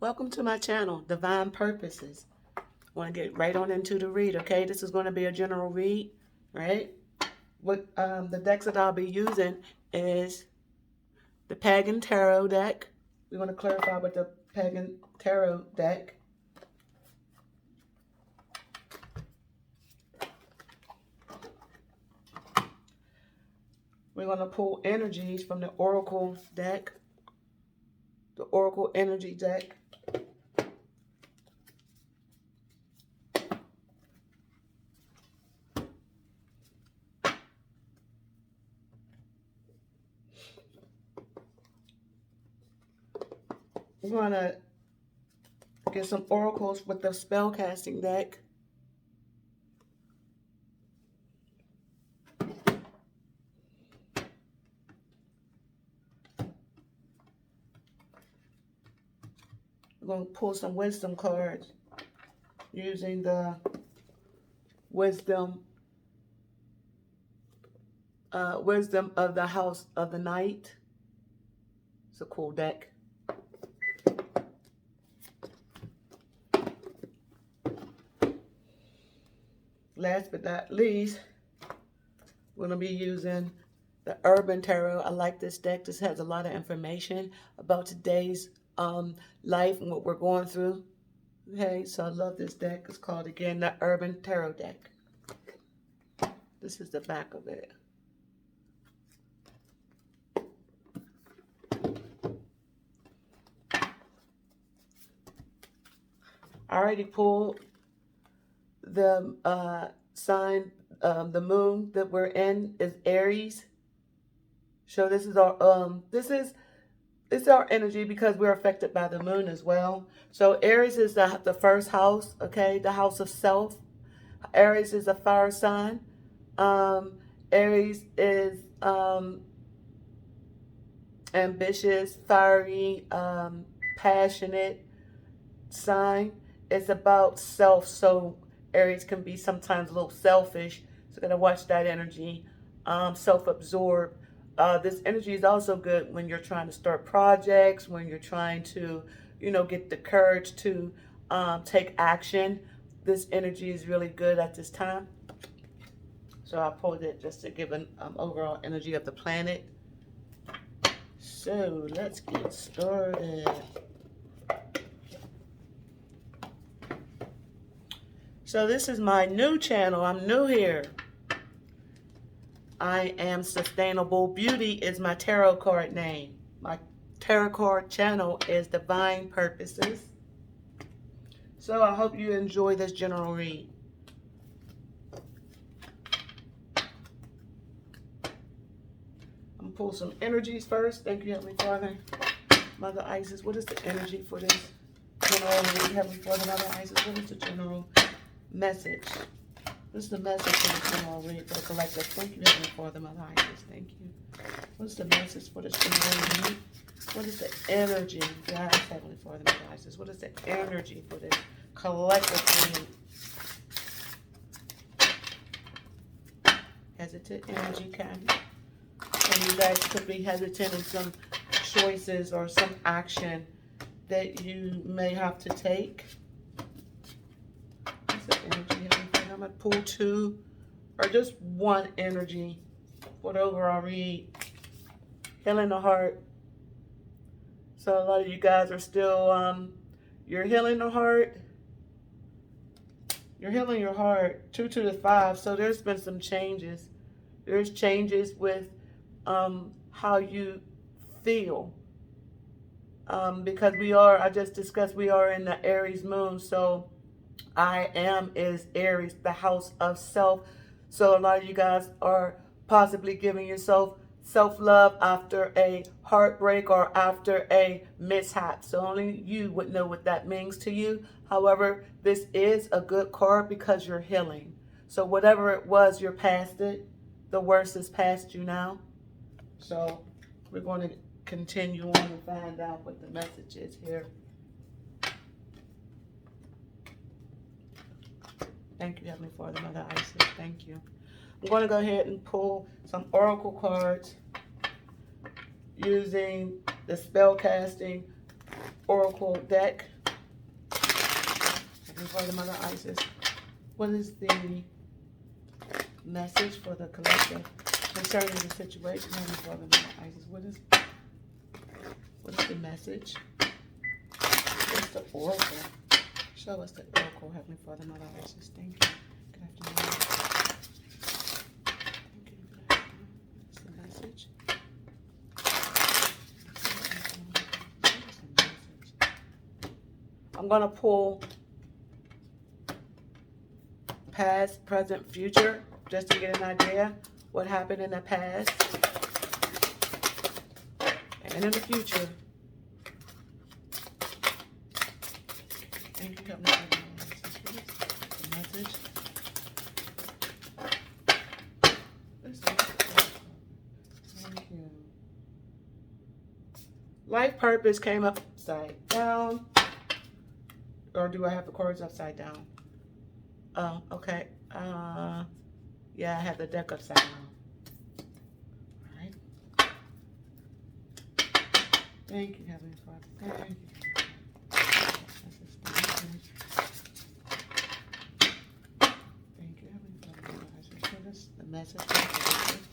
Welcome to my channel, Divine Purposes. I want to get right on into the read, okay? This is going to be a general read, right? What the decks that I'll be using is the Pagan Tarot deck. We want to clarify with the Pagan Tarot deck. We're going to pull energies from the Oracle deck, the Oracle Energy deck. We're going to get some oracles with the spellcasting deck. We're going to pull some wisdom cards using the wisdom of the House of the Night. It's a cool deck. Last but not least, we're going to be using the Urban Tarot. I like this deck. This has a lot of information about today's life and what we're going through. Okay, so I love this deck. It's called, again, the Urban Tarot deck. This is the back of it. I already pulled the sign, the moon that we're in is Aries. So this is our it's our energy because we're affected by the moon as well. So Aries is the first house, okay, the house of self. Aries is a fire sign. Aries is ambitious, fiery, passionate sign. It's about self, so Aries can be sometimes a little selfish. So gotta watch that energy. Self-absorbed. This energy is also good when you're trying to start projects, when you're trying to, get the courage to take action. This energy is really good at this time. So I pulled it just to give an overall energy of the planet. So let's get started. So this is my new channel. I'm new here. I am Sustainable Beauty is my tarot card name. My tarot card channel is Divine Purposes. So I hope you enjoy this general read. I'm going to pull some energies first. Thank you, Heavenly Father. Mother Isis, what is the energy for this general read? Heavenly Father, Mother Isis, what is the general message? What's the message for the general read for the collective? Thank you, Heavenly Father, Mother Isis. Thank you. What's the message for this general read? What is the energy? Yes, Heavenly Father, Mother Isis. What is the energy for this collective read? Hesitant energy, Candy. And you guys could be hesitant in some choices or some action that you may have to take. What's the energy? I'm going to pull two or just one energy for the overall read. Healing the heart. So a lot of you guys are still, you're healing the heart. You're healing your heart. 2 to the 5. So there's been some changes. There's changes with how you feel. Because I just discussed, we are in the Aries moon. So I am is Aries, the house of self. So a lot of you guys are possibly giving yourself self-love after a heartbreak or after a mishap. So only you would know what that means to you. However, this is a good card because you're healing. So whatever it was, you're past it. The worst is past you now. So we're going to continue on and find out what the message is here. Thank you, Heavenly Father, Mother Isis. Thank you. I'm going to go ahead and pull some oracle cards using the spellcasting oracle deck. for the Mother Isis. What is the message for the collective concerning the situation? Heavenly Father, Mother Isis. What is the message? What's the oracle? Show us the oracle, Heavenly Father, Mother Isis. Thank you. Good afternoon. Thank you. Good afternoon. What's the message? I'm going to pull past, present, future, just to get an idea what happened in the past and in the future. Thank you, Heavenly Father. The message. Thank you. Life purpose came upside down. Or do I have the cards upside down? Oh, okay. Yeah, I have the deck upside down. All right. Thank you, Heavenly Father. Thank you. Thank you, Heavenly Father. What is the message for the collective?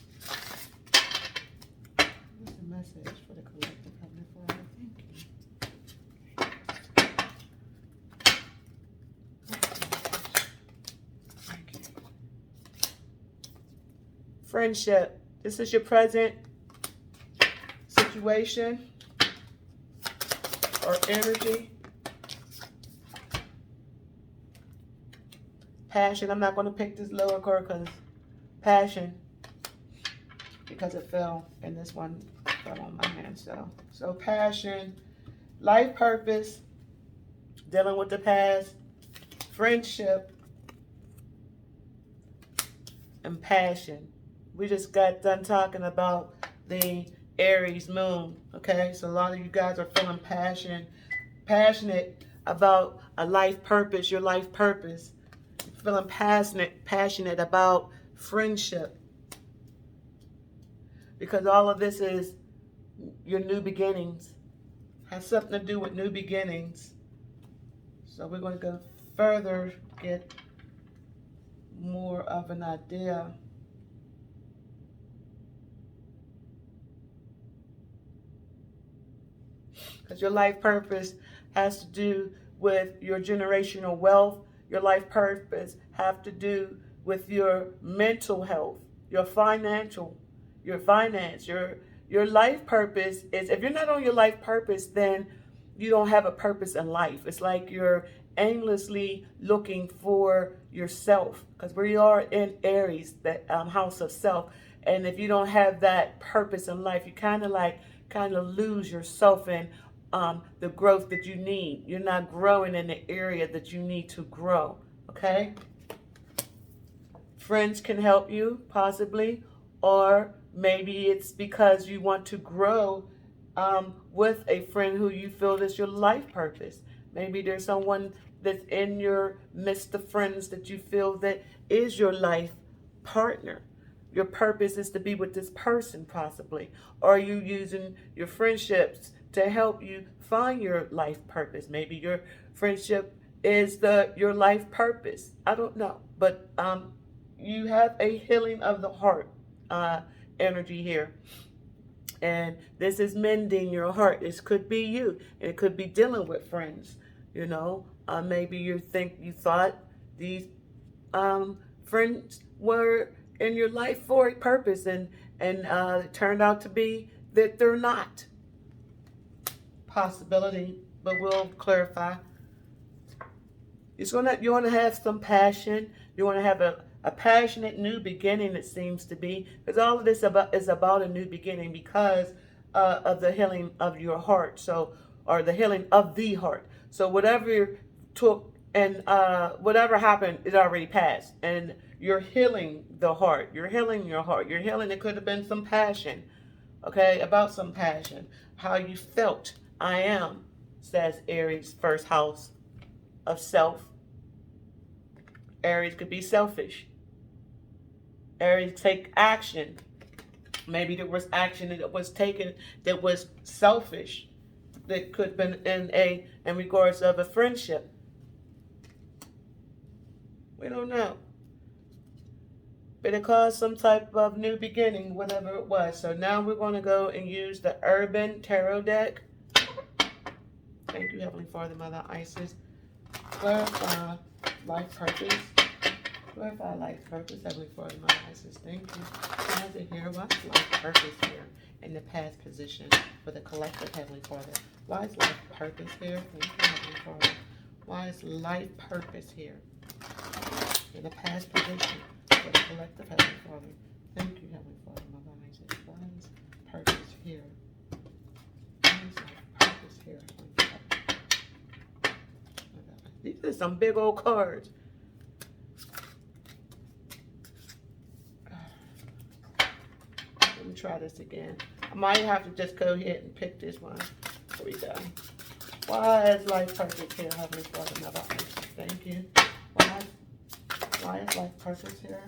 What's the message for the collective, Heavenly Father? Thank you. Friendship. This is your present situation or energy. Passion. I'm not going to pick this lower card because passion, because it fell and this one fell on my hand. So passion, life purpose, dealing with the past, friendship, and passion. We just got done talking about the Aries moon, okay? So a lot of you guys are feeling passionate about a life purpose, your life purpose. You're feeling passionate about friendship. Because all of this is your new beginnings. Has something to do with new beginnings. So we're going to go further, get more of an idea. Because your life purpose has to do with your generational wealth. Your life purpose have to do with your mental health, your finance. Your life purpose is, if you're not on your life purpose, then you don't have a purpose in life. It's like you're aimlessly looking for yourself, because we are in Aries, that house of self. And if you don't have that purpose in life, you kind of lose yourself in the growth that you need. You're not growing in the area that you need to grow. Okay? Friends can help you, possibly, or maybe it's because you want to grow with a friend who you feel is your life purpose. Maybe there's someone that's in your midst of friends that you feel that is your life partner. Your purpose is to be with this person, possibly. Or are you using your friendships to help you find your life purpose? Maybe your friendship is your life purpose. I don't know. But you have a healing of the heart energy here. And this is mending your heart. This could be you. It could be dealing with friends. You know, maybe you thought these friends were in your life for a purpose, and it turned out to be that they're not. Possibility, but we'll clarify. You want to have some passion. You want to have a passionate new beginning, it seems to be, because all of this is about a new beginning because of the healing of your heart. So, or the healing of the heart. So whatever took and whatever happened, it already passed, and you're healing the heart. You're healing your heart. You're healing. It could have been some passion, okay, about some passion, how you felt. I am, says Aries, first house of self. Aries could be selfish. Aries take action. Maybe there was action that was taken that was selfish. That could have been in regards of a friendship. We don't know. But it caused some type of new beginning, whatever it was. So now we're going to go and use the Urban Tarot deck. Thank you, Heavenly Father, Mother Isis. Clarify life purpose. Clarify life purpose, Heavenly Father, Mother Isis. Thank you. Why is it here? Why is life purpose here in the past position for the collective, Heavenly Father? Why is life purpose here? Thank you, Heavenly Father. Why is life purpose here in the past position for the collective, Heavenly Father? Thank you, Heavenly Father, Mother Isis. Why is purpose here? Why is life purpose here? These are some big old cards. Let me try this again. I might have to just go ahead and pick this one. Here we go. Why is life purpose here, Heavenly Father, Mother Isis? Thank you. Why is life purpose here?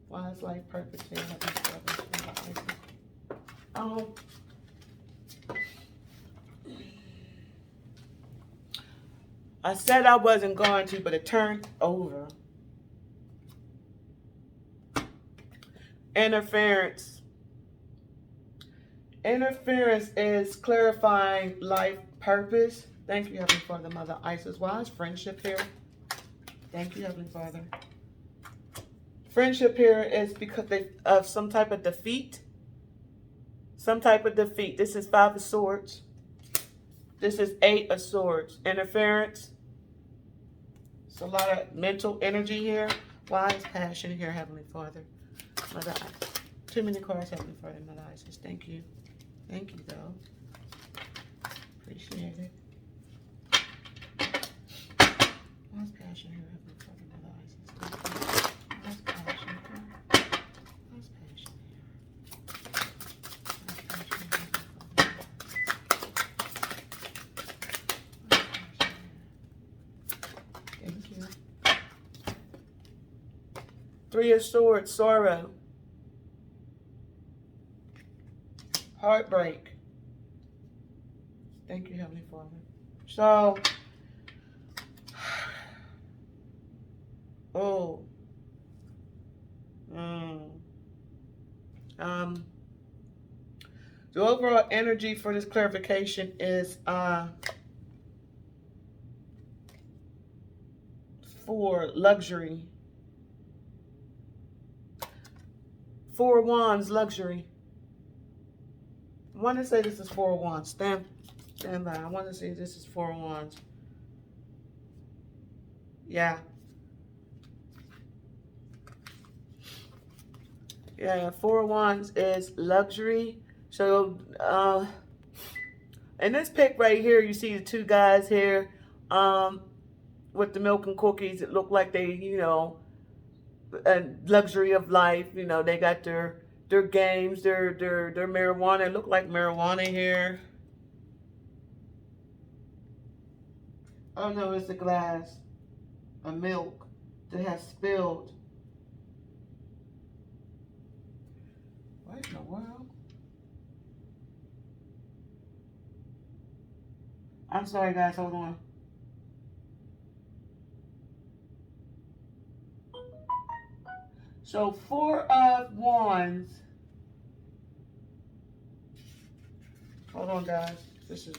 Why is life purpose here, Heavenly Father, Mother Isis? I said I wasn't going to, but it turned over. Interference. Interference is clarifying life purpose. Thank you, Heavenly Father, Mother Isis. Why is friendship here? Thank you, Heavenly Father. Friendship here is because of some type of defeat. Some type of defeat. This is 5 of Swords. This is 8 of Swords. Interference. It's a lot of mental energy here. Why is passion here, Heavenly Father? Mother Isis. Too many cards, Heavenly Father, Mother Isis. Thank you. Thank you, though. Appreciate it. Why is passion here, Heavenly Father, Mother Isis? Thank you. Why is passion here? Why is passion here? Thank you. 3 of Swords, sorrow. Heartbreak. Thank you, Heavenly Father. So, the overall energy for this clarification is for luxury. 4 of Wands, luxury. I want to say this is 4 of Wands. Stand by. I want to say this is 4 of Wands. Yeah. Yeah, 4 of Wands is luxury. So, in this pic right here, you see the 2 guys here with the milk and cookies. It look like they, you know, a luxury of life. You know, they got their games, their marijuana. It look like marijuana here. Oh no, it's a glass of milk that has spilled. What in the world? I'm sorry, guys. Hold on. So 4 of Wands. Hold on, guys. This is.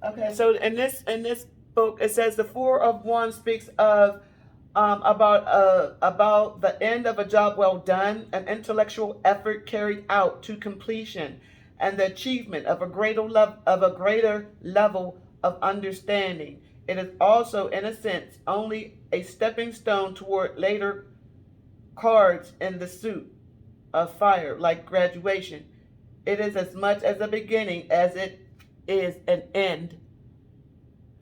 Okay, so in this book, it says the 4 of Wands speaks of about the end of a job well done, an intellectual effort carried out to completion, and the achievement of a greater level of understanding. It is also, in a sense, only a stepping stone toward later cards in the suit of fire, like graduation. It is as much as a beginning as it is an end.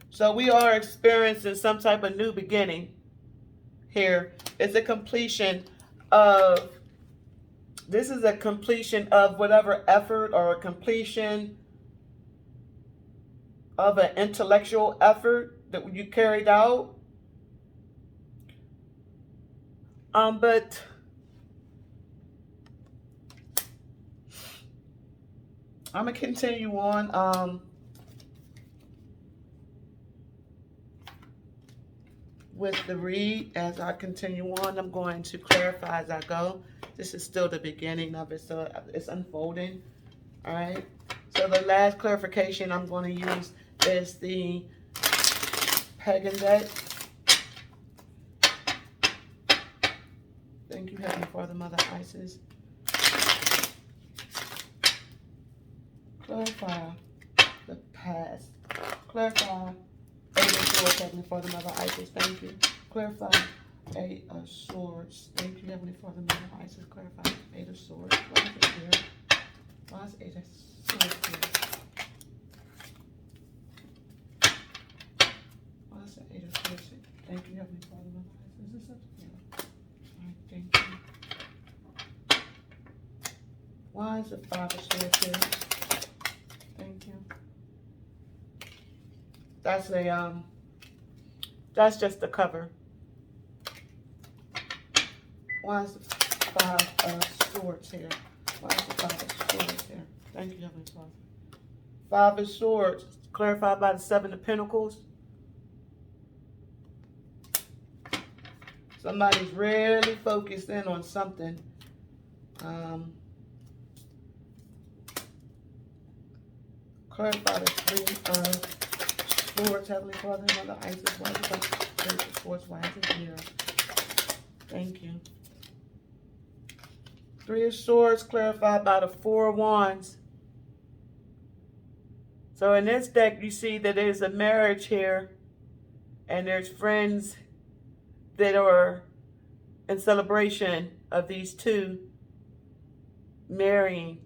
So we are experiencing some type of new beginning here. It's a completion of, this is a completion of whatever effort or a completion of an intellectual effort that you carried out. But I'm going to continue on. With the read, as I continue on, I'm going to clarify as I go. This is still the beginning of it, so it's unfolding. All right. So the last clarification I'm going to use is the pagan deck. Thank you, Heavenly Father, Mother Isis. Clarify the past. Clarify Eight of Swords, Heavenly Father, Mother Isis. Thank you. Clarify Eight of Swords. Thank you, Heavenly Father, Mother Isis. Clarify Eight of Swords. Why is it here? Why is Eight of Swords here? Why is it Eight of Swords here? Thank you, Heavenly Father, Mother Isis. Is this up here? Alright, thank you. Why is the Five of Swords here? Thank you. That's a that's just the cover. Why is the Five of Swords here? Why is the Five of Swords here? Thank you, Heavenly Father. Five of Swords, clarified by the Seven of Pentacles. Somebody's really focused in on something. Clarify the Three of Swords, Heavenly Father, Mother Isis. Why is it Three of Swords? Why is it here? Thank you. Three of Swords, clarified by the Four of Wands. So in this deck, you see that there's a marriage here, and there's friends that are in celebration of these two marrying.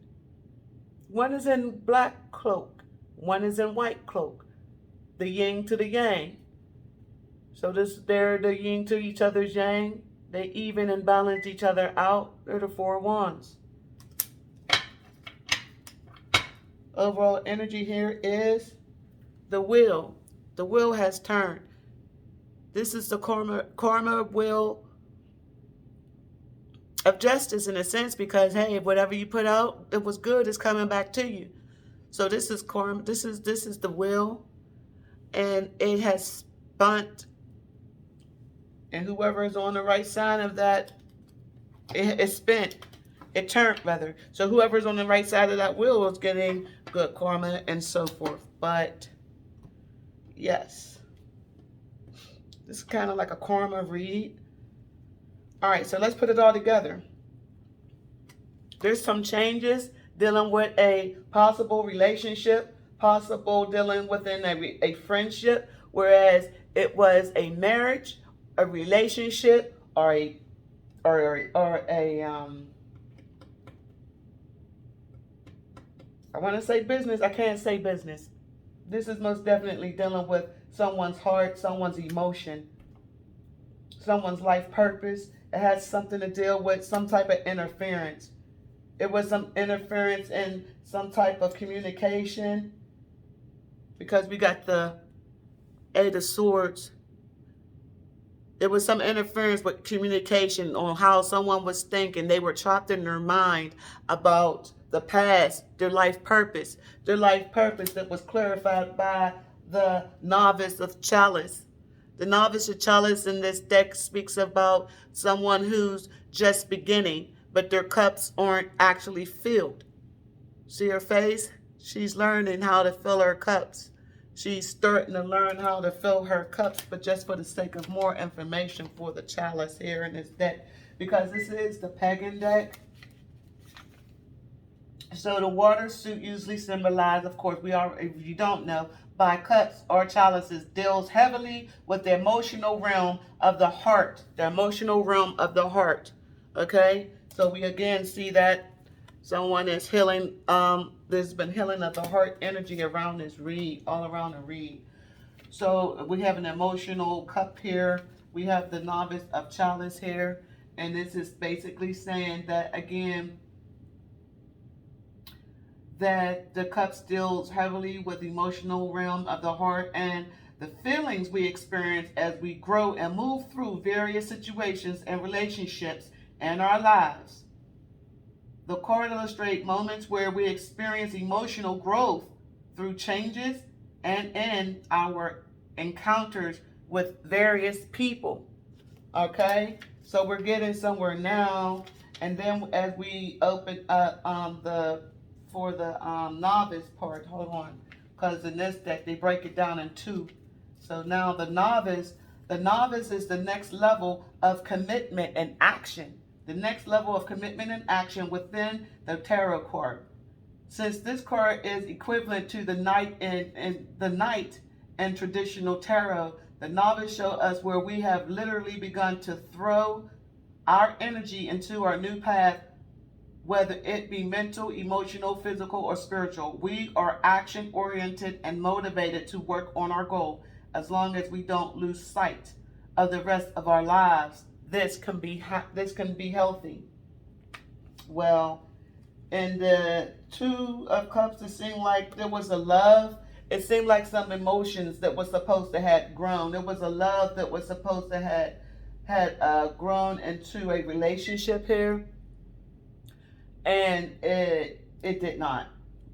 One is in black cloak, one is in white cloak. The yin to the yang. So they're the yin to each other's yang. They even and balance each other out. They're the Four of Wands. Overall energy here is the wheel. The wheel has turned. This is the karma wheel of justice in a sense, because hey, whatever you put out, it was good, it's coming back to you. So this is karma. This is the wheel, and it has spun. And whoever is on the right side of that, it's spent. It turned, rather. So whoever's on the right side of that wheel is getting good karma and so forth. But, yes. This is kind of like a karma read. All right, so let's put it all together. There's some changes dealing with a possible relationship, possible dealing within a friendship, whereas it was a marriage, a relationship, or a I want to say business. I can't say business. This is most definitely dealing with someone's heart, someone's emotion, someone's life purpose. It has something to deal with some type of interference. It was some interference in some type of communication, because we got the Eight of Swords. There was some interference with communication on how someone was thinking. They were trapped in their mind about the past, their life purpose. Their life purpose that was clarified by the Novice of Chalice. The Novice of Chalice in this deck speaks about someone who's just beginning, but their cups aren't actually filled. See her face? She's learning how to fill her cups. She's starting to learn how to fill her cups, but just for the sake of more information for the chalice here in this deck, because this is the pagan deck. So the water suit usually symbolized, of course, if you don't know, by cups or chalices, deals heavily with the emotional realm of the heart. The emotional realm of the heart. Okay? So we again see that someone is healing. There's been healing of the heart energy around this read, all around the read. So we have an emotional cup here. We have the Novice of Chalice here. And this is basically saying that, again, that the cup deals heavily with the emotional realm of the heart and the feelings we experience as we grow and move through various situations and relationships in our lives. The card illustrates moments where we experience emotional growth through changes and in our encounters with various people. Okay, so we're getting somewhere now, and then as we open up the novice part, hold on, because in this deck they break it down in two. So now the novice is the next level of commitment and action. The next level of commitment and action within the tarot card. Since this card is equivalent to the knight in traditional tarot, the novice shows us where we have literally begun to throw our energy into our new path, whether it be mental, emotional, physical, or spiritual. We are action-oriented and motivated to work on our goal. As long as we don't lose sight of the rest of our lives, this can be healthy. Well, in the Two of Cups, it seemed like there was a love. It seemed like some emotions that was supposed to have grown. There was a love that was supposed to had grown into a relationship here, and it did not,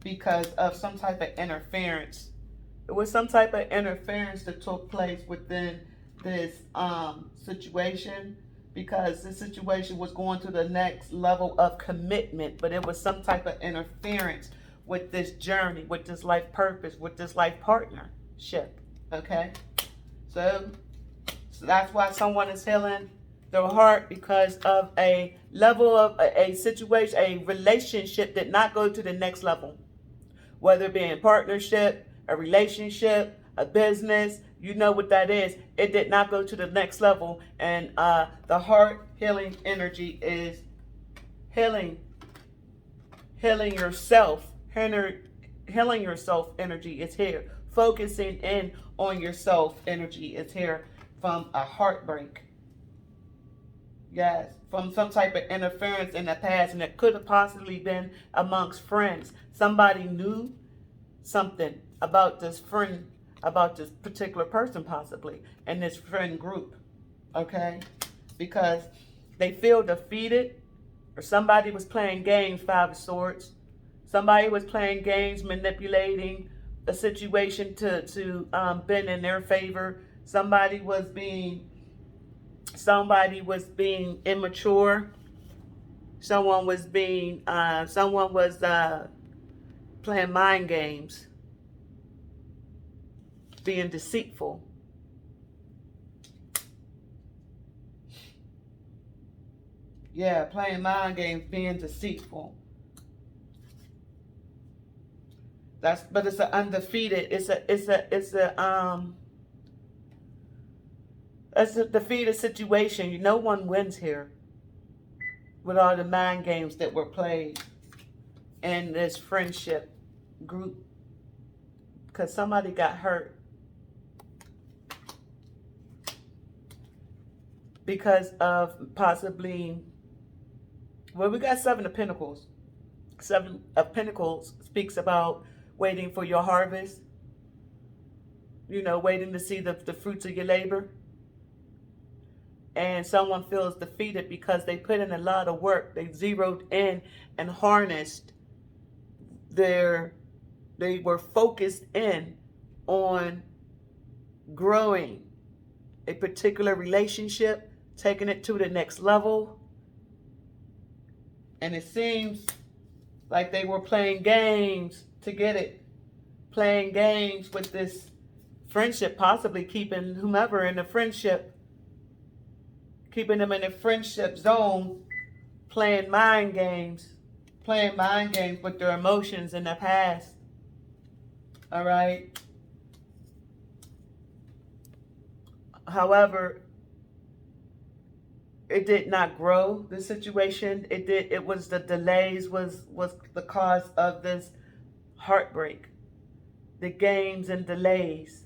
because of some type of interference. It was some type of interference that took place within this situation, because this situation was going to the next level of commitment, but it was some type of interference with this journey, with this life purpose, with this life partnership. Okay, so that's why someone is healing their heart, because of a level of a situation, a relationship did not go to the next level, whether it be in partnership, a relationship, a business. You know what that is. It did not go to the next level, and the heart healing energy is healing yourself. Healing yourself energy is here. Focusing in on yourself energy is here from a heartbreak. Yes, from some type of interference in the past, and it could have possibly been amongst friends. Somebody knew something about this friend, about this particular person possibly, in this friend group, okay? Because they feel defeated, or somebody was playing games, Five of Swords. Somebody was playing games, manipulating a situation to bend in their favor. Somebody was being immature. Someone was playing mind games, being deceitful. Yeah, playing mind games, being deceitful. But it's an undefeated. It's a defeated situation. No one wins here with all the mind games that were played in this friendship group, because somebody got hurt because of possibly, well, we got Seven of Pentacles. Seven of Pentacles speaks about waiting for your harvest, waiting to see the fruits of your labor. And someone feels defeated because they put in a lot of work. They zeroed in and harnessed they were focused in on growing a particular relationship, taking it to the next level. And it seems like they were playing games to get it. Playing games with this friendship, possibly keeping whomever in the friendship, keeping them in the friendship zone, playing mind games with their emotions in the past. All right. However, it did not grow the situation. It was the delays was the cause of this heartbreak. The games and delays.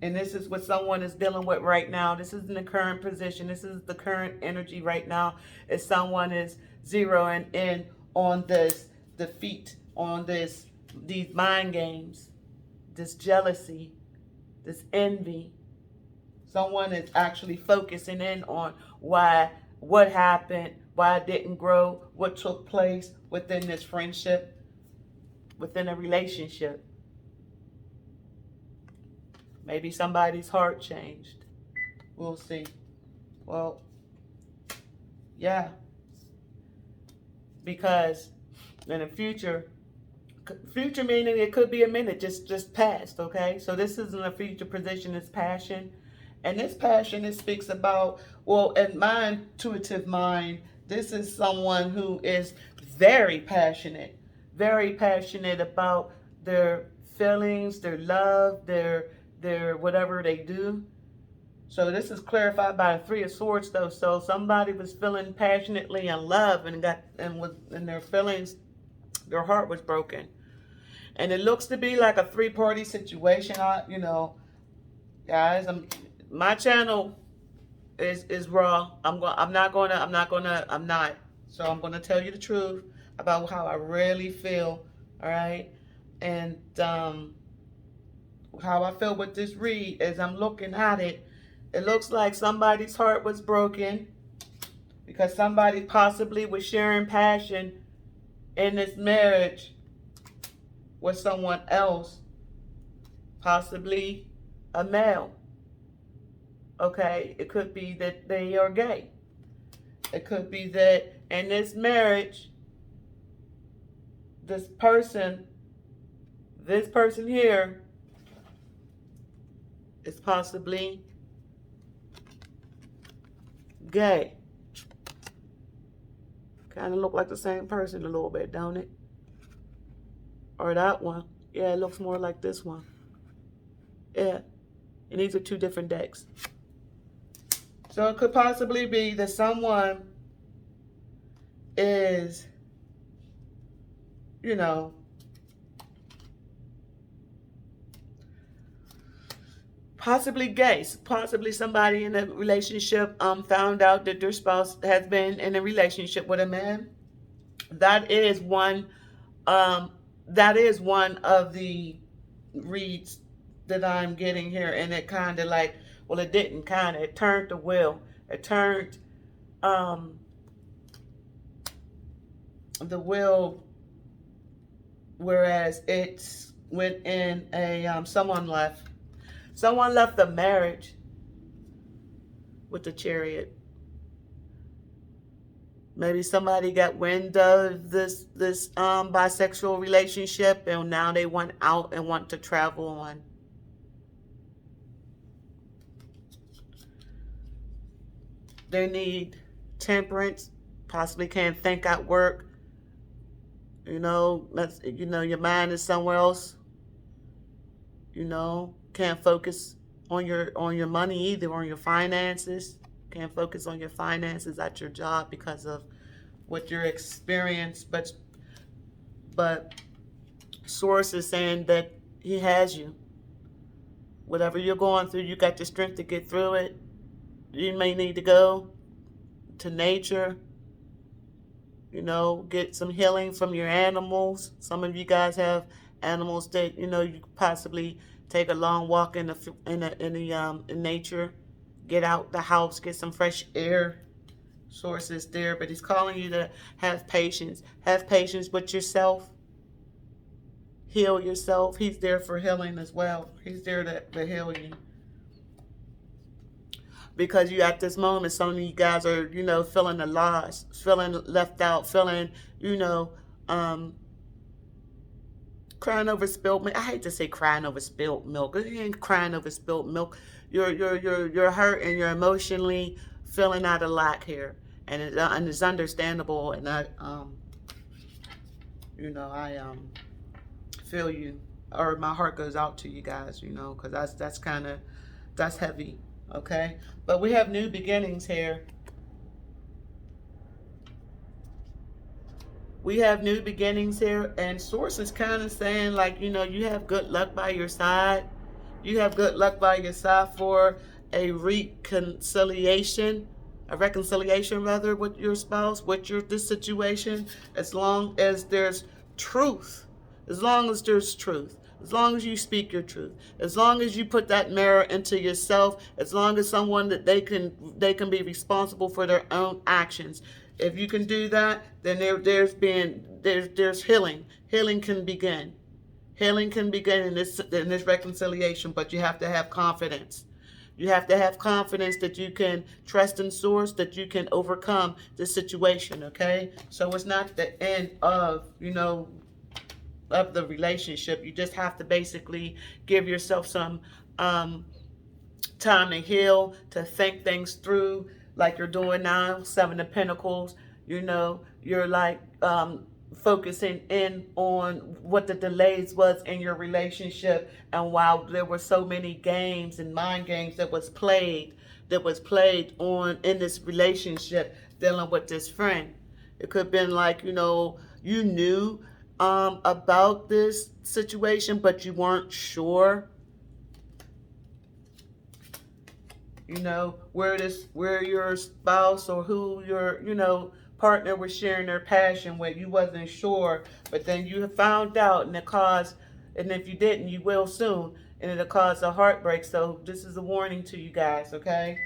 And this is what someone is dealing with right now. This is in the current position. This is the current energy right now. Is someone is zeroing in on this defeat, on these mind games, this jealousy, this envy. Someone is actually focusing in on what happened, why it didn't grow, what took place within this friendship, within a relationship. Maybe somebody's heart changed. We'll see. Well, yeah. Because in the future meaning it could be a minute just past, okay? So this isn't a future position, it's passion. And this passion, it speaks about, well, in my intuitive mind, this is someone who is very passionate about their feelings, their love, their whatever they do. So this is clarified by the Three of Swords, though. So somebody was feeling passionately in love and their feelings, their heart was broken, and it looks to be like a three-party situation. Guys, my channel is raw. I'm not. So I'm gonna tell you the truth about how I really feel. All right, and how I feel with this read as I'm looking at it. It looks like somebody's heart was broken because somebody possibly was sharing passion in this marriage with someone else, possibly a male. Okay, it could be that they are gay. It could be that in this marriage, this person here is possibly gay. Kind of look like the same person a little bit, don't it? Or that one. Yeah, it looks more like this one. Yeah. And these are two different decks. So it could possibly be that someone is, possibly gay. Possibly somebody in a relationship found out that their spouse has been in a relationship with a man. That is one of the reads that I'm getting here, and it kind of like, well, it didn't kind of, it turned the wheel. It turned the wheel, whereas it went in a someone left the marriage with the Chariot. Maybe somebody got wind of this bisexual relationship, and now they want out and want to travel on. They need temperance, possibly can't think at work. Your mind is somewhere else. Can't focus on your money either, on your finances. Can't focus on your finances at your job because of what you're experiencing. But Source is saying that he has you. Whatever you're going through, you got the strength to get through it. You may need to go to nature, get some healing from your animals. Some of you guys have animals that, you possibly take a long walk in nature. Get out the house, get some fresh air. Source is there, but he's calling you to have patience. Have patience with yourself. Heal yourself. He's there for healing as well. He's there to heal you. Because you at this moment, some of you guys are, feeling the loss, feeling left out, feeling, crying over spilled milk. I hate to say crying over spilled milk. You ain't crying over spilled milk. You're hurt and you're emotionally feeling out of lack here, and it's understandable. And I feel you, or my heart goes out to you guys, because that's heavy. Okay, but we have new beginnings here. We have new beginnings here, and Source is kind of saying, like, you have good luck by your side. You have good luck by your side for a reconciliation rather, with your spouse, with this situation, as long as there's truth. As long as there's truth. As long as you speak your truth, as long as you put that mirror into yourself, as long as someone that they can be responsible for their own actions. If you can do that, then there's healing. Healing can begin. Healing can begin in this reconciliation, but you have to have confidence. You have to have confidence that you can trust in source, that you can overcome the situation, okay? So it's not the end of the relationship. You just have to basically give yourself some um, time to heal, to think things through, like you're doing now. Seven of Pentacles. You're like focusing in on what the delays was in your relationship, and while there were so many games and mind games that was played on in this relationship, dealing with this friend. It could have been like, you knew about this situation, but you weren't sure, where your spouse or who your, partner was sharing their passion with. You wasn't sure, but then you found out, and if you didn't, you will soon, and it'll cause a heartbreak. So this is a warning to you guys, okay?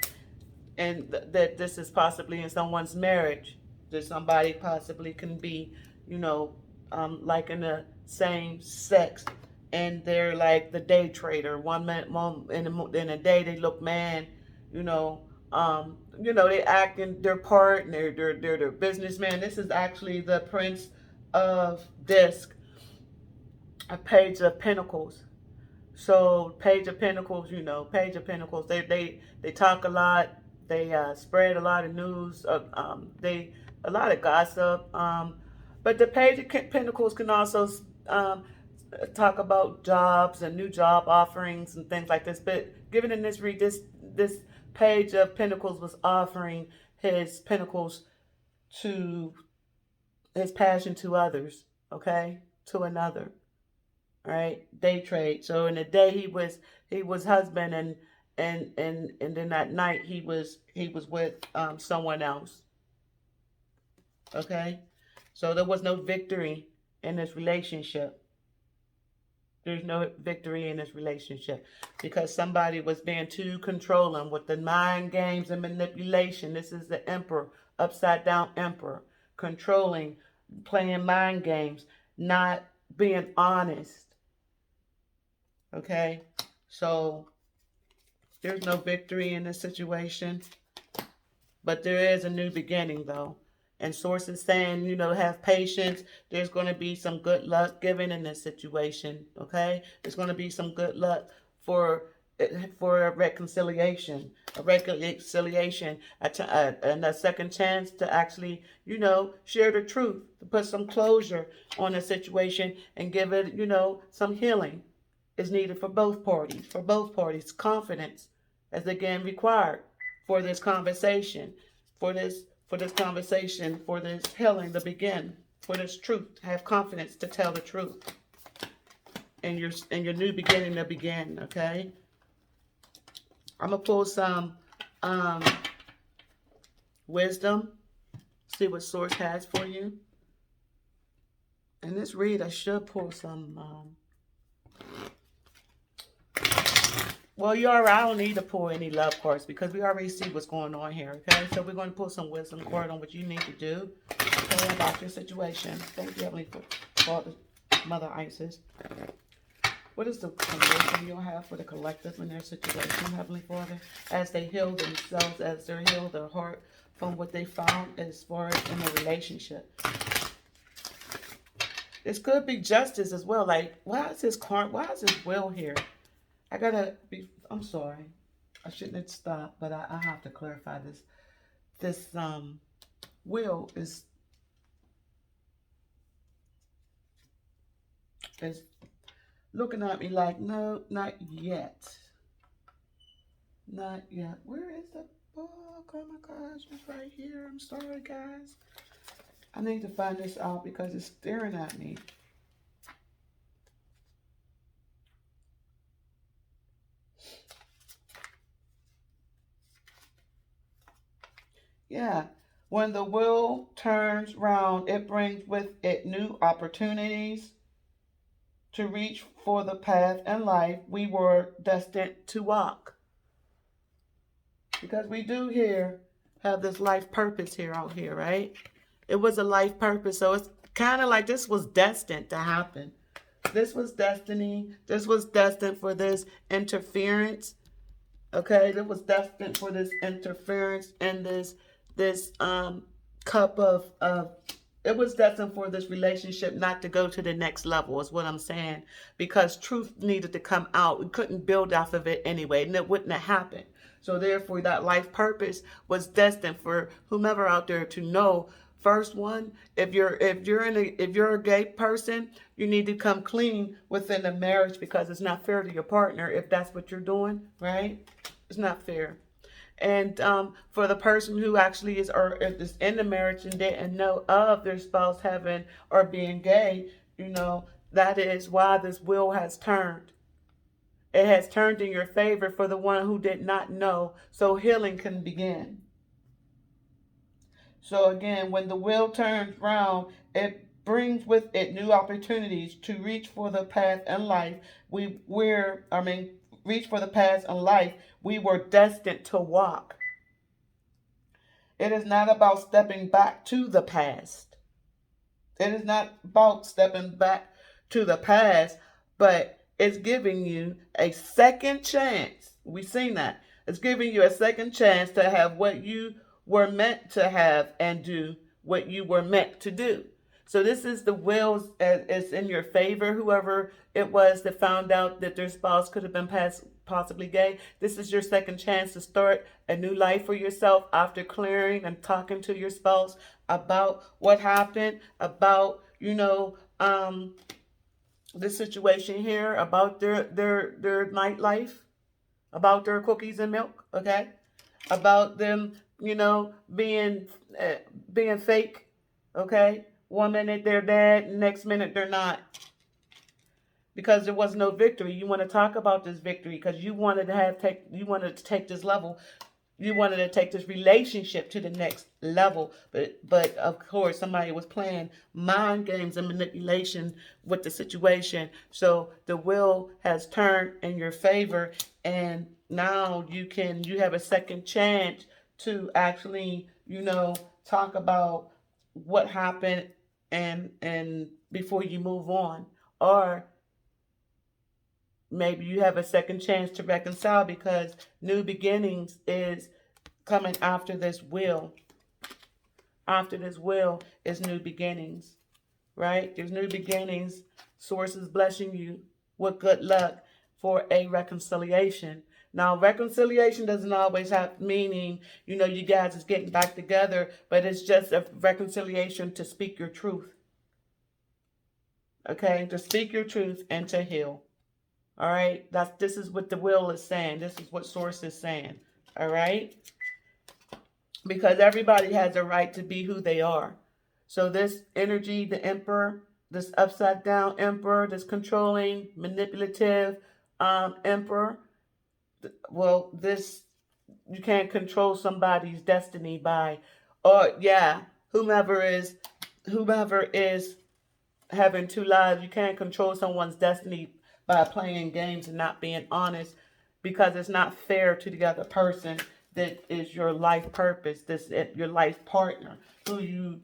And that this is possibly in someone's marriage. That somebody possibly can be, like in the same sex, and they're like the day trader. One minute, in a day they look man, you know, they act in their part, and they're their businessman. This is actually the Prince of Disc, a Page of Pentacles. So Page of Pentacles, Page of Pentacles, they talk a lot. They spread a lot of news. They a lot of gossip. But the Page of Pentacles can also talk about jobs and new job offerings and things like this. But given in this read, this Page of Pentacles was offering his pentacles to his passion to others. Okay, to another. Right, day trade. So in the day he was husband, and then at night he was with someone else. Okay, so there was no victory in this relationship. There's no victory in this relationship because somebody was being too controlling with the mind games and manipulation. This is the Emperor, upside down Emperor, controlling, playing mind games, not being honest. Okay, so there's no victory in this situation, but there is a new beginning though. And sources saying, have patience. There's going to be some good luck given in this situation. Okay, there's going to be some good luck for a reconciliation, and a second chance to actually, share the truth, to put some closure on the situation and give it, some healing is needed for both parties. For both parties, confidence is again required for this conversation, for this conversation, for this healing to begin, for this truth to have confidence to tell the truth, and your new beginning to begin. Okay, I'm gonna pull some wisdom, see what source has for you. In this read, I should pull some. Well, I don't need to pull any love cards because we already see what's going on here, okay? So we're going to pull some wisdom card on what you need to do, okay, about your situation. Thank you, Heavenly Father, Mother Isis. What is the condition you'll have for the collective in their situation, Heavenly Father, as they heal themselves, as they heal their heart from what they found as far as in a relationship? This could be justice as well. Like, why is this will here? I'm sorry. I shouldn't have stopped, but I have to clarify this. This will is looking at me like, no, not yet. Not yet. Where is the book? Oh my gosh, it's right here. I'm sorry, guys. I need to find this out because it's staring at me. Yeah. When the wheel turns round, it brings with it new opportunities, to reach for the path in life we were destined to walk. Because we do here have this life purpose here out here, right? It was a life purpose. So it's kind of like this was destined to happen. This was destiny. This was destined for this interference. Okay, it was destined for this interference and this cup of it was destined for this relationship not to go to the next level is what I'm saying, because truth needed to come out. We couldn't build off of it anyway, and it wouldn't have happened. So therefore that life purpose was destined for whomever out there to know. First one, if you're a gay person, you need to come clean within the marriage, because it's not fair to your partner if that's what you're doing, right? It's not fair. And for the person who actually is or is in the marriage and didn't know of their spouse having or being gay, that is why this wheel has turned. It has turned in your favor for the one who did not know, so healing can begin. So again, when the wheel turns round, it brings with it new opportunities to reach for the path in life. Reach for the path in life we were destined to walk. It is not about stepping back to the past. It is not about stepping back to the past, but it's giving you a second chance. We've seen that. It's giving you a second chance to have what you were meant to have and do what you were meant to do. So this is the wills is in your favor. Whoever it was that found out that their spouse could have been possibly gay, this is your second chance to start a new life for yourself after clearing and talking to your spouse about what happened, about the situation here, about their nightlife, about their cookies and milk, okay, about them being fake, okay. One minute they're dead, next minute they're not. Because there was no victory. You want to talk about this victory because you wanted to take this level. You wanted to take this relationship to the next level. But of course somebody was playing mind games and manipulation with the situation. So the will has turned in your favor, and now you have a second chance to actually, talk about what happened and before you move on. Or maybe you have a second chance to reconcile, because new beginnings is coming after this will. After this will is new beginnings, right? There's new beginnings. Source is blessing you with good luck for a reconciliation. Now, reconciliation doesn't always have meaning, you guys is getting back together, but it's just a reconciliation to speak your truth. Okay, to speak your truth and to heal. All right, this is what the will is saying. This is what source is saying. All right, because everybody has a right to be who they are. So this energy, the emperor, this upside down emperor, this controlling, manipulative emperor. Well, you can't control somebody's destiny by, whomever is having two lives. You can't control someone's destiny by playing games and not being honest, because it's not fair to the other person that is your life purpose, your life partner who you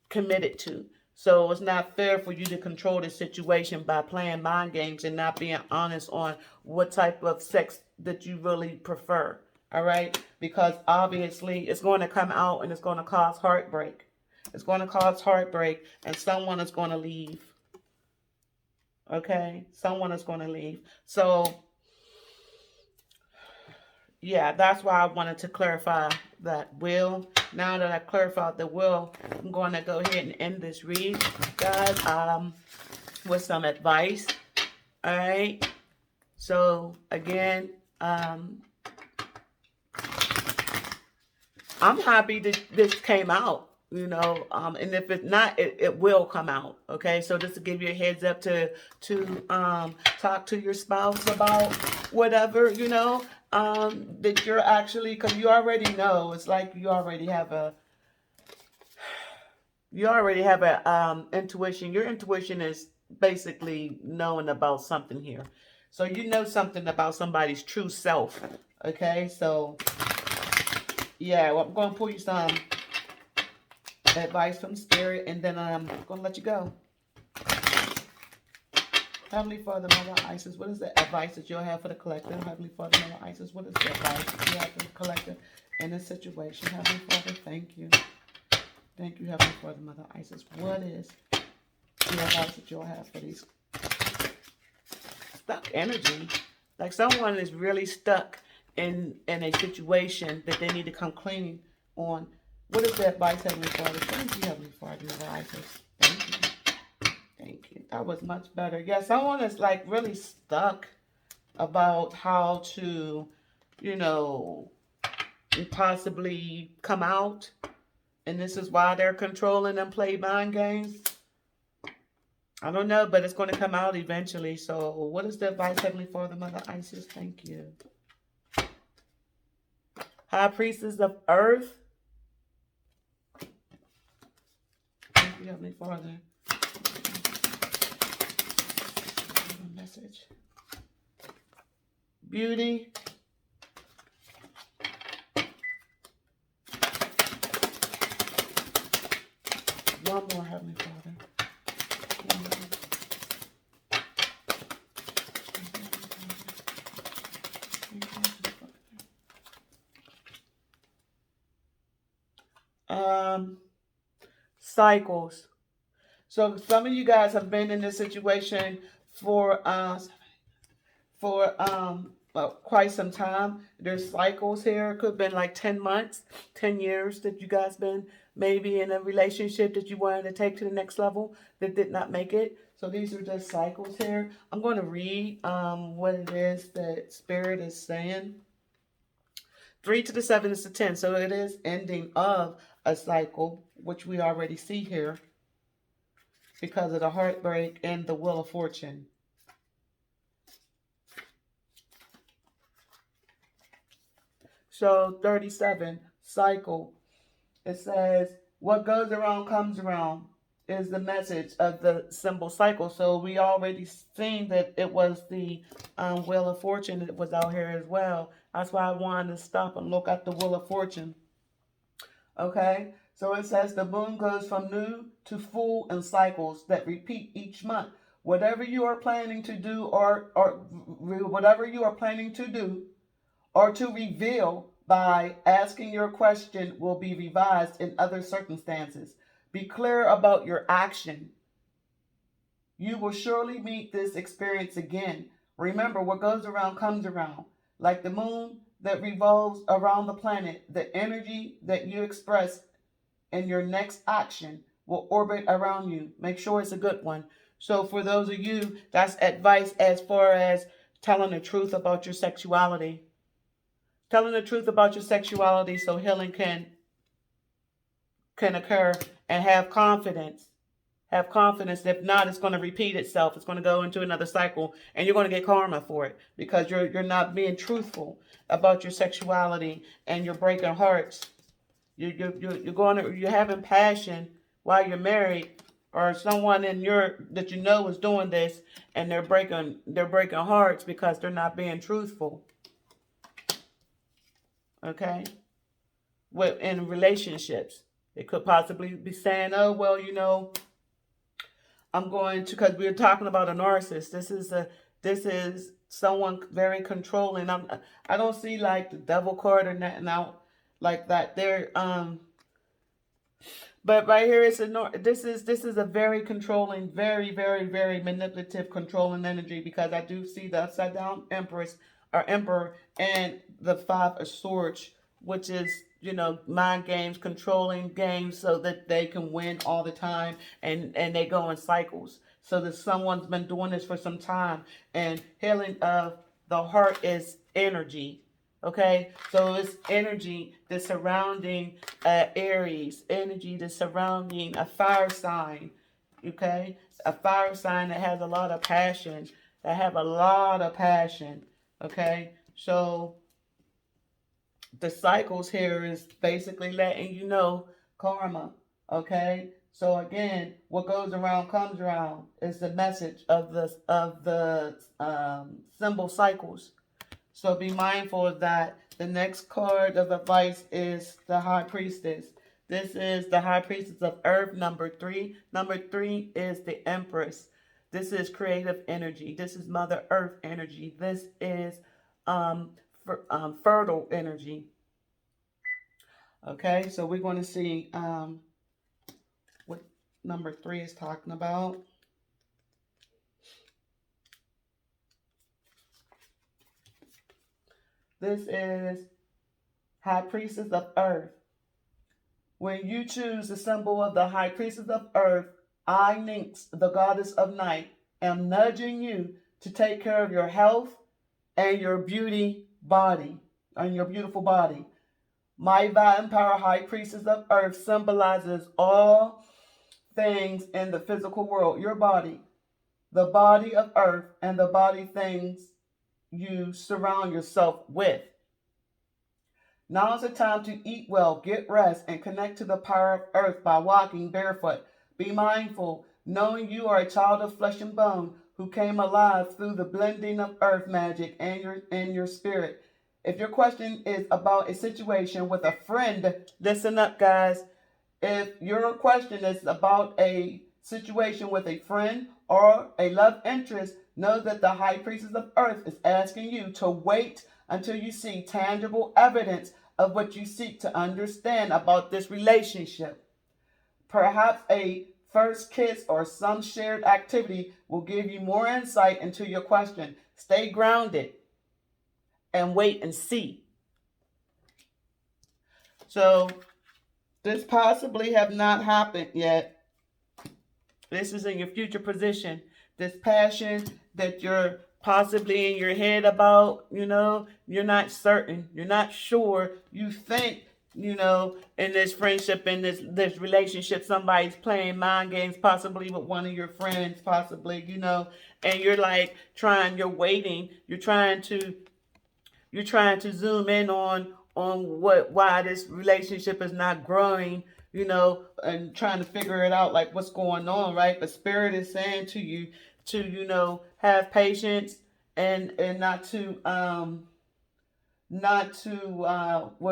committed to. So it's not fair for you to control the situation by playing mind games and not being honest on what type of sex that you really prefer. All right? Because obviously it's going to come out and it's going to cause heartbreak. It's going to cause heartbreak, and someone is going to leave. Okay? Someone is going to leave. So, yeah, that's why I wanted to clarify that will. Now that I clarified the will, I'm going to go ahead and end this read, guys, with some advice. All right? So, again, I'm happy that this came out. And if it's not, it will come out. Okay, so just to give you a heads up to talk to your spouse about whatever that you're actually, because you already know. It's like you already have a intuition. Your intuition is basically knowing about something here. So you know something about somebody's true self. Okay, so yeah, well, I'm going to pull you some advice from Spirit, and then I'm going to let you go. Heavenly Father, Mother Isis, what is the advice that you'll have for the collective? Heavenly Father, Mother Isis, what is the advice that you have for the collective in this situation? Heavenly Father, thank you. Thank you, Heavenly Father, Mother Isis. What is the advice that you'll have for these stuck energy? Like someone is really stuck in a situation that they need to come clean on. What is the advice, Heavenly Father? Thank you, Heavenly Father, Mother Isis. Thank you. Thank you. That was much better. Yeah, someone is like really stuck about how to, you know, possibly come out. And this is why they're controlling and play mind games. I don't know, but it's going to come out eventually. So what is the advice, Heavenly Father, Mother Isis? Thank you. High Priestess of Earth. Thank you, Heavenly Father. Message. Beauty. One more, Heavenly Father. Cycles. So some of you guys have been in this situation for quite some time. There's cycles here. It could have been like 10 months, 10 years that you guys been maybe in a relationship that you wanted to take to the next level that did not make it. So these are just cycles here. I'm going to read what it is that Spirit is saying. 3 to the 7 is the 10. So it is ending of a cycle, which we already see here because of the heartbreak and the Wheel of Fortune. So 37, cycle. It says, what goes around comes around is the message of the symbol cycle. So we already seen that it was the Wheel of Fortune that was out here as well. That's why I wanted to stop and look at the Wheel of Fortune. Okay, so it says the moon goes from new to full in cycles that repeat each month. Whatever you are planning to do or whatever you are planning to do or to reveal by asking your question will be revised in other circumstances. Be clear about your action. You will surely meet this experience again. Remember, what goes around comes around. Like the moon that revolves around the planet, the energy that you express in your next action will orbit around you. Make sure it's a good one. So for those of you, that's advice as far as telling the truth about your sexuality. Telling the truth about your sexuality so healing can occur, and have confidence. Have confidence. If not, it's going to repeat itself. It's going to go into another cycle, and you're going to get karma for it because you're not being truthful about your sexuality, and you're breaking hearts. You're having passion while you're married, or someone in that you know is doing this, and they're breaking hearts because they're not being truthful. Okay, in relationships, it could possibly be saying, "Oh well, I'm going to," because we were talking about a narcissist. This is someone very controlling. I don't see like the devil card or nothing out like that. But right here this is a very controlling, very, very, very manipulative, controlling energy, because I do see the upside down emperor and the 5 of swords, which is mind games, controlling games so that they can win all the time, and they go in cycles. So that someone's been doing this for some time, and healing of the heart is energy. Okay, so it's energy that's surrounding Aries, energy that's surrounding a fire sign. Okay, a fire sign that has a lot of passion, that have a lot of passion. Okay, so the cycles here is basically letting you know karma. Okay, So again, what goes around comes around is the message of the symbol cycles. So be mindful of that. The next card of advice is the High Priestess. This is the High Priestess of Earth, number 3. Number 3 is the Empress. This is creative energy. This is Mother Earth energy. This is fertile energy. Okay, so we're going to see what number 3 is talking about. This is High Priestess of Earth. When you choose the symbol of the High Priestess of Earth, I, Nyx, the goddess of night, am nudging you to take care of your health and your beautiful body. My vampire High Priestess of Earth symbolizes all things in the physical world. Your body, the body of Earth, and the body things you surround yourself with. Now is the time to eat well, get rest, and connect to the power of Earth by walking barefoot. Be mindful, knowing you are a child of flesh and bone who came alive through the blending of Earth magic and your spirit. If your question is about a situation with a friend, listen up, guys. If your question is about a situation with a friend or a love interest, know that the High Priestess of Earth is asking you to wait until you see tangible evidence of what you seek to understand about this relationship. Perhaps a first kiss or some shared activity will give you more insight into your question. Stay grounded and wait and see. So this possibly have not happened yet. This is in your future position. This passion that you're possibly in your head about, you're not certain. You're not sure. You think, in this friendship, in this relationship, somebody's playing mind games, possibly with one of your friends, possibly, and you're like you're waiting. You're trying to zoom in on why this relationship is not growing, and trying to figure it out, like what's going on, right? But Spirit is saying to you to, have patience and not to well,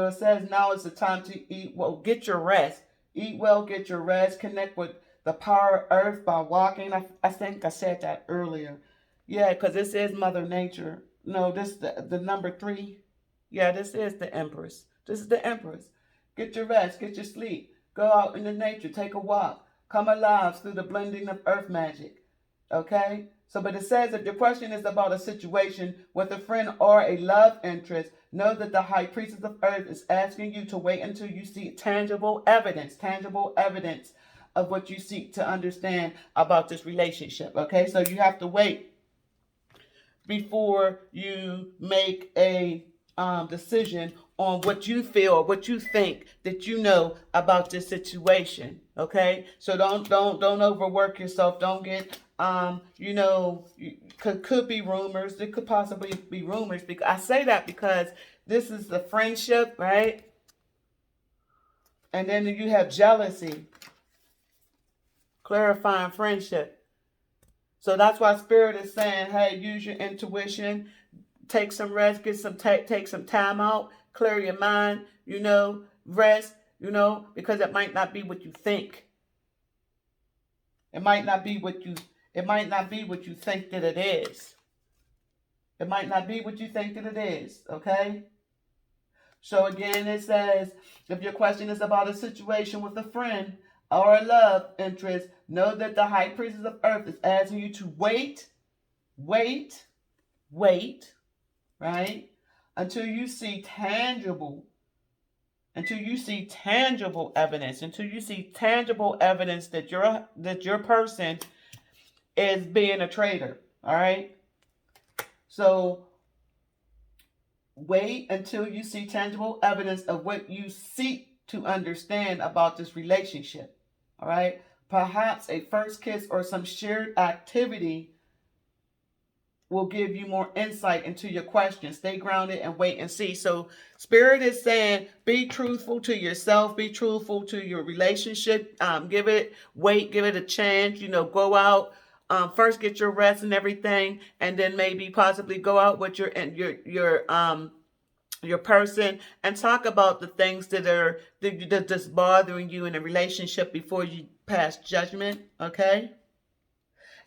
it says now is the time to eat well, get your rest. Eat well, get your rest, connect with the power of Earth by walking. I think I said that earlier. Yeah, because this is Mother Nature. No, this the number 3. Yeah, this is the Empress. This is the Empress. Get your rest, get your sleep. Go out in the nature, take a walk. Come alive through the blending of Earth magic. Okay? So, but it says if your question is about a situation with a friend or a love interest, know that the High Priestess of Earth is asking you to wait until you see tangible evidence of what you seek to understand about this relationship. Okay? So you have to wait before you make a decision on what you feel, what you think that you know about this situation. Okay, so don't overwork yourself. Don't get could be rumors. It could possibly be rumors. Because I say that because this is the friendship, right? And then you have jealousy, clarifying friendship. So that's why Spirit is saying, hey, use your intuition. Take some rest, take some time out, clear your mind, rest, because it might not be what you think. It might not be what you think that it is. It might not be what you think that it is, okay? So again, it says, if your question is about a situation with a friend or a love interest, know that the High Priestess of Earth is asking you to wait, right? Until you see tangible evidence, that your person is being a traitor. All right. So wait until you see tangible evidence of what you seek to understand about this relationship. All right. Perhaps a first kiss or some shared activity will give you more insight into your questions. Stay grounded and wait and see. So Spirit is saying, be truthful to yourself, be truthful to your relationship. Give it wait, give it a chance. Go out. First, get your rest and everything, and then maybe possibly go out with your person and talk about the things that just bothering you in a relationship before you pass judgment. Okay.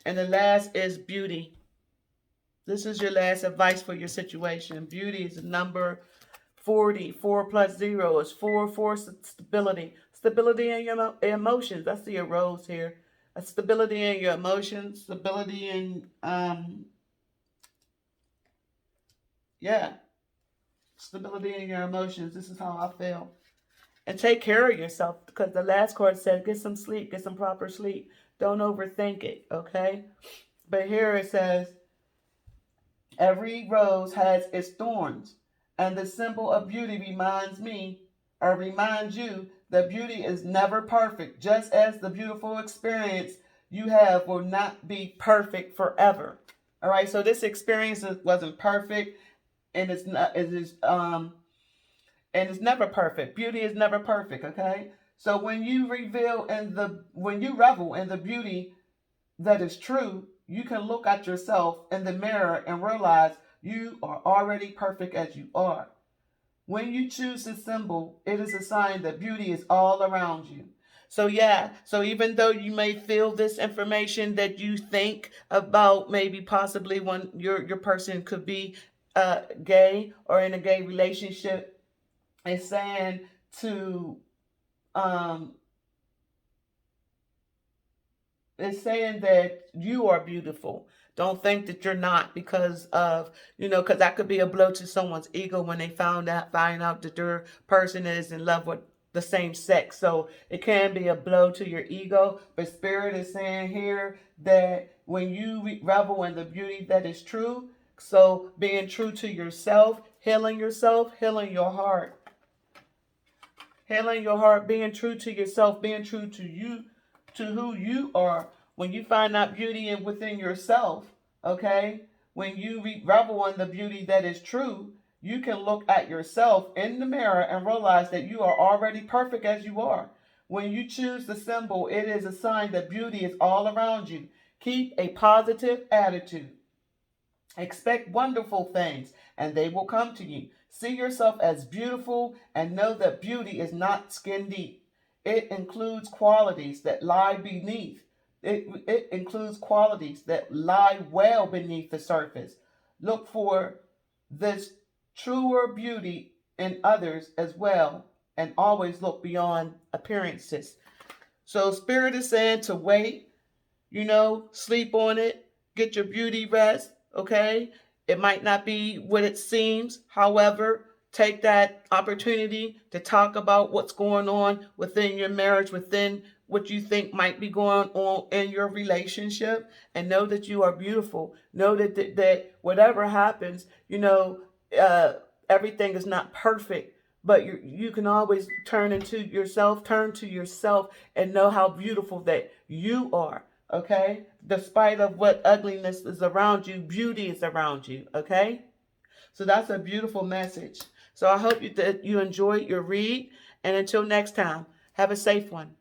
And the last is beauty. This is your last advice for your situation. Beauty is number 40. 4 plus 0 is 4. 4 stability. Stability in your emotions. I see a rose here. A stability in your emotions. Stability in, stability in your emotions. This is how I feel. And take care of yourself, because the last card said get some sleep, get some proper sleep. Don't overthink it, okay? But here it says, every rose has its thorns, and the symbol of beauty reminds you that beauty is never perfect, just as the beautiful experience you have will not be perfect forever. All right, so this experience wasn't perfect, and it's never perfect. Beauty is never perfect, okay? So when you revel in the beauty that is true, you can look at yourself in the mirror and realize you are already perfect as you are. When you choose this symbol, it is a sign that beauty is all around you. So even though you may feel this information that you think about, maybe possibly when your person could be gay or in a gay relationship, it's saying to um, it's saying that you are beautiful. Don't think that you're not, because that could be a blow to someone's ego when they find out that their person is in love with the same sex. So it can be a blow to your ego. But Spirit is saying here that when you revel in the beauty that is true, so being true to yourself, healing your heart. Healing your heart, being true to yourself, being true to you, to who you are. When you find that beauty within yourself, okay, when you revel in the beauty that is true, you can look at yourself in the mirror and realize that you are already perfect as you are. When you choose the symbol, it is a sign that beauty is all around you. Keep a positive attitude. Expect wonderful things, and they will come to you. See yourself as beautiful and know that beauty is not skin deep. It includes qualities that lie beneath. It includes qualities that lie well beneath the surface. Look for this truer beauty in others as well, and always look beyond appearances. So, Spirit is saying to wait, sleep on it, get your beauty rest, okay? It might not be what it seems. However, take that opportunity to talk about what's going on within your marriage, within what you think might be going on in your relationship, and know that you are beautiful. Know that whatever happens, uh, everything is not perfect, but you can always turn to yourself and know how beautiful that you are. Okay, despite of what ugliness is around you, beauty is around you. Okay, so that's a beautiful message. So I hope that you enjoyed your read, and until next time, have a safe one.